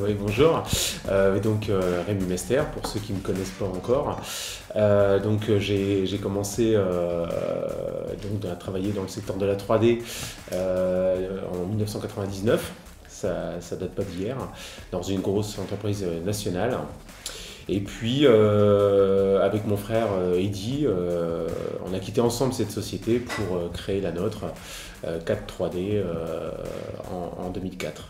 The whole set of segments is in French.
Oui, bonjour. Rémi Mester, pour ceux qui ne me connaissent pas encore. J'ai commencé à travailler dans le secteur de la 3D en 1999. Ça date pas d'hier, dans une grosse entreprise nationale. Et puis, avec mon frère Eddy, on a quitté ensemble cette société pour créer la nôtre, 4-3D, en 2004.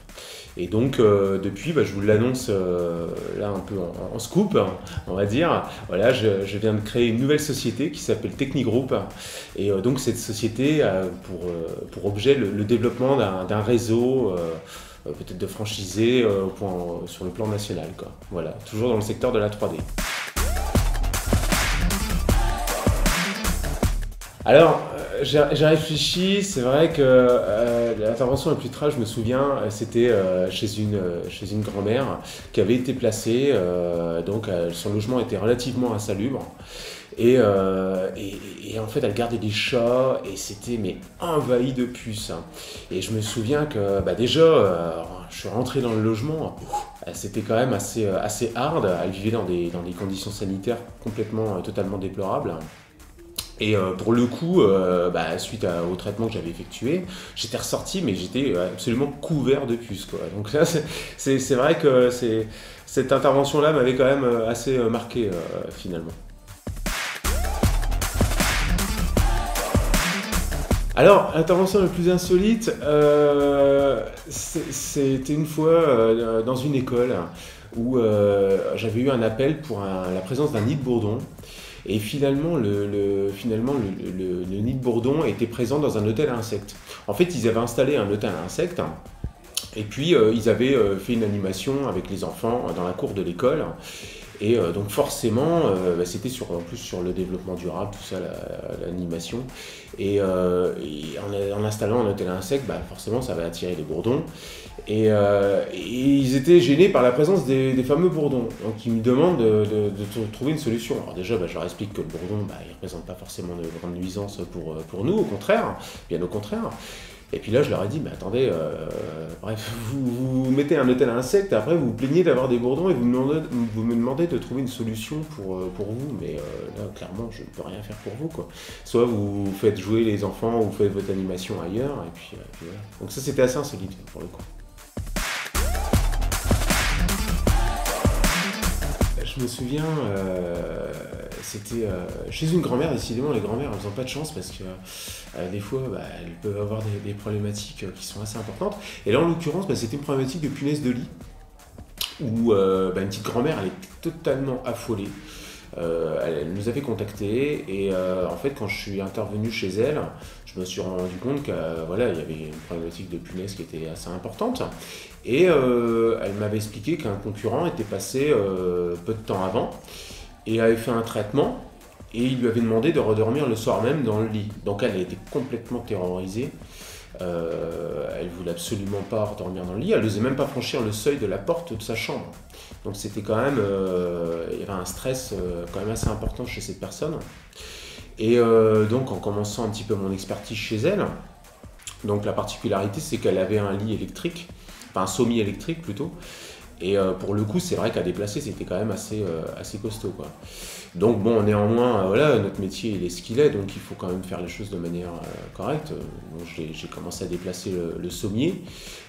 Et donc, depuis, je vous l'annonce là un peu en scoop, hein, on va dire. Voilà, je viens de créer une nouvelle société qui s'appelle Technigroup. Et donc, cette société a pour objet le développement d'un réseau, peut-être de franchisé sur le plan national, quoi. Voilà, toujours dans le secteur de la 3D. Alors, j'ai réfléchi, c'est vrai que l'intervention la plus trash, je me souviens, c'était chez une grand-mère qui avait été placée, son logement était relativement insalubre. Et en fait, elle gardait des chats et c'était envahi de puces. Et je me souviens que déjà, je suis rentré dans le logement, c'était quand même assez hard. Elle vivait dans des conditions sanitaires totalement déplorables. Et pour le coup, suite au traitement que j'avais effectué, j'étais ressorti, mais j'étais absolument couvert de puces, quoi. Donc là, c'est vrai que cette intervention-là m'avait quand même assez marqué finalement. Alors, l'intervention la plus insolite, c'était une fois dans une école où j'avais eu un appel pour la présence d'un nid de bourdon. Et finalement, le nid de bourdon était présent dans un hôtel à insectes. En fait, ils avaient installé un hôtel à insectes. Et puis, ils avaient fait une animation avec les enfants dans la cour de l'école. Et donc forcément, c'était en plus sur le développement durable, tout ça, l'animation. Et en installant un hôtel à insectes, forcément, ça va attirer les bourdons. Et ils étaient gênés par la présence des fameux bourdons. Donc ils me demandent de trouver une solution. Alors déjà, je leur explique que le bourdon, il ne représente pas forcément de grande nuisance pour nous, au contraire, bien au contraire. Et puis là, je leur ai dit, attendez, vous mettez un hôtel à insectes, et après vous vous plaignez d'avoir des bourdons et vous me demandez de trouver une solution pour vous. Mais là, clairement, je ne peux rien faire pour vous, quoi. Soit vous faites jouer les enfants, ou vous faites votre animation ailleurs, et puis voilà. Donc ça, c'était assez insolite, pour le coup. Je me souviens, c'était chez une grand-mère. Décidément, les grand-mères, elles n'ont pas de chance parce que des fois, elles peuvent avoir des problématiques qui sont assez importantes. Et là, en l'occurrence, c'était une problématique de punaise de lit où une petite grand-mère, elle était totalement affolée. Elle nous avait contactés et en fait, quand je suis intervenu chez elle, je me suis rendu compte qu'il y avait une problématique de punaise qui était assez importante. Et elle m'avait expliqué qu'un concurrent était passé peu de temps avant et avait fait un traitement et il lui avait demandé de redormir le soir même dans le lit. Donc elle était complètement terrorisée. Elle voulait absolument pas redormir dans le lit, elle n'osait même pas franchir le seuil de la porte de sa chambre. Donc c'était quand même, il y avait un stress quand même assez important chez cette personne. Et donc en commençant un petit peu mon expertise chez elle, donc la particularité c'est qu'elle avait un lit électrique, enfin un semi-électrique plutôt. Et pour le coup, c'est vrai qu'à déplacer, c'était quand même assez costaud, quoi. Donc bon, néanmoins, notre métier, il est ce qu'il est, donc il faut quand même faire les choses de manière correcte. Donc j'ai commencé à déplacer le sommier,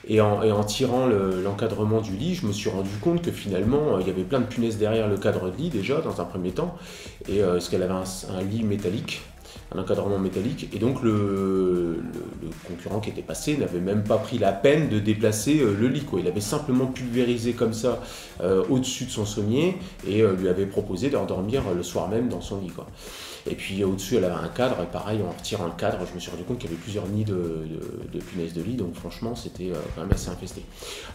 et en tirant l'encadrement du lit, je me suis rendu compte que finalement, il y avait plein de punaises derrière le cadre de lit, déjà, dans un premier temps, et parce qu'elle avait un lit métallique, un encadrement métallique, et donc le concurrent qui était passé n'avait même pas pris la peine de déplacer le lit, quoi. Il avait simplement pulvérisé comme ça au-dessus de son sommier et lui avait proposé de redormir le soir même dans son lit, quoi. Et puis au-dessus, elle avait un cadre, et pareil, en retirant le cadre, je me suis rendu compte qu'il y avait plusieurs nids de punaises de lit, donc franchement, c'était quand même assez infesté.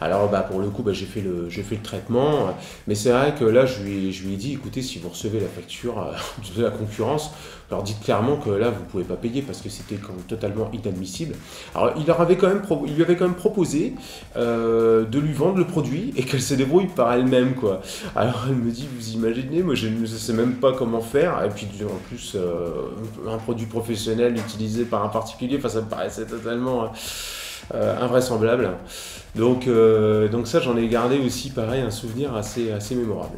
Alors pour le coup, j'ai fait le traitement, mais c'est vrai que là, je lui ai dit, écoutez, si vous recevez la facture de la concurrence, leur dites clairement que là, vous ne pouvez pas payer parce que c'était totalement inadmissible. Alors, il lui avait quand même proposé de lui vendre le produit et qu'elle se débrouille par elle-même, quoi. Alors, elle me dit, vous imaginez, moi, je ne sais même pas comment faire. Et puis, en plus, un produit professionnel utilisé par un particulier, ça me paraissait totalement invraisemblable. Donc ça, j'en ai gardé aussi, pareil, un souvenir assez mémorable.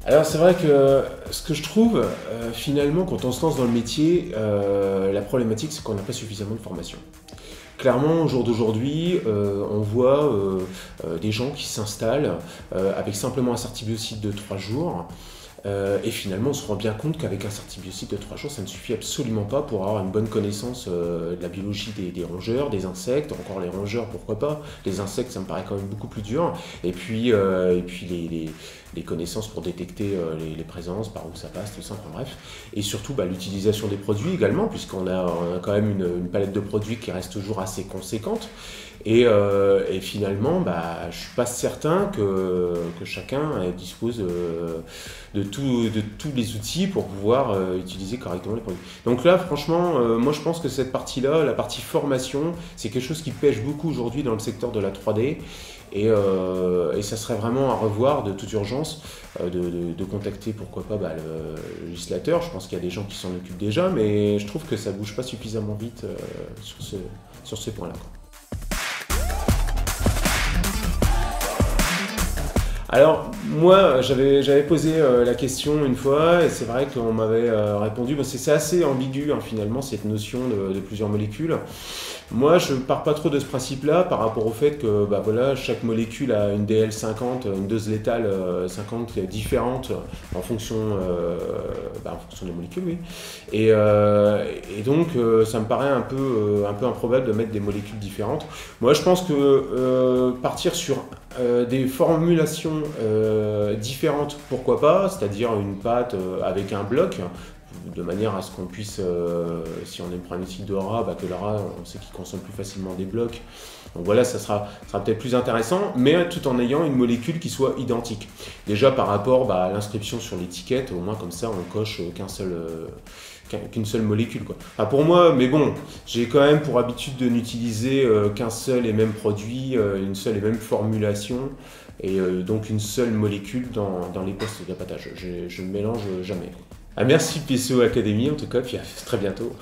Alors c'est vrai que ce que je trouve, finalement, quand on se lance dans le métier, la problématique, c'est qu'on n'a pas suffisamment de formation. Clairement, au jour d'aujourd'hui, on voit des gens qui s'installent avec simplement un certibiocyte de 3 jours. Et finalement, on se rend bien compte qu'avec un certibiocyte de 3 jours, ça ne suffit absolument pas pour avoir une bonne connaissance de la biologie des rongeurs, des insectes. Encore les rongeurs, pourquoi pas. Les insectes, ça me paraît quand même beaucoup plus dur. Et puis les connaissances pour détecter les présences, par où ça passe, tout ça, enfin bref. Et surtout, l'utilisation des produits également, puisqu'on a quand même une palette de produits qui reste toujours assez conséquente. Et finalement, je ne suis pas certain que chacun dispose de tous les outils pour pouvoir utiliser correctement les produits. Donc là, franchement, moi je pense que cette partie-là, la partie formation, c'est quelque chose qui pêche beaucoup aujourd'hui dans le secteur de la 3D. Et ça serait vraiment à revoir de toute urgence, de contacter pourquoi pas le législateur. Je pense qu'il y a des gens qui s'en occupent déjà, mais je trouve que ça ne bouge pas suffisamment vite sur ces points-là. Alors, moi, j'avais posé la question une fois, et c'est vrai qu'on m'avait répondu, c'est assez ambigu, finalement, cette notion de plusieurs molécules. Moi, je pars pas trop de ce principe-là par rapport au fait que chaque molécule a une DL50, une dose létale 50 différente en fonction des molécules, oui. Et donc, ça me paraît un peu improbable de mettre des molécules différentes. Moi, je pense que partir sur des formulations différentes, pourquoi pas, c'est-à-dire une pâte avec un bloc, de manière à ce qu'on puisse, si on aime prendre un outil de rat, que le rat, on sait qu'il consomme plus facilement des blocs. Donc voilà, ça sera peut-être plus intéressant, mais tout en ayant une molécule qui soit identique. Déjà par rapport à l'inscription sur l'étiquette, au moins comme ça on coche qu'une seule molécule, quoi. Enfin, pour moi, mais bon, j'ai quand même pour habitude de n'utiliser qu'un seul et même produit, une seule et même formulation, et donc une seule molécule dans les postes d'abattage. Je ne mélange jamais. Merci PSO Academy en tout cas, puis à très bientôt.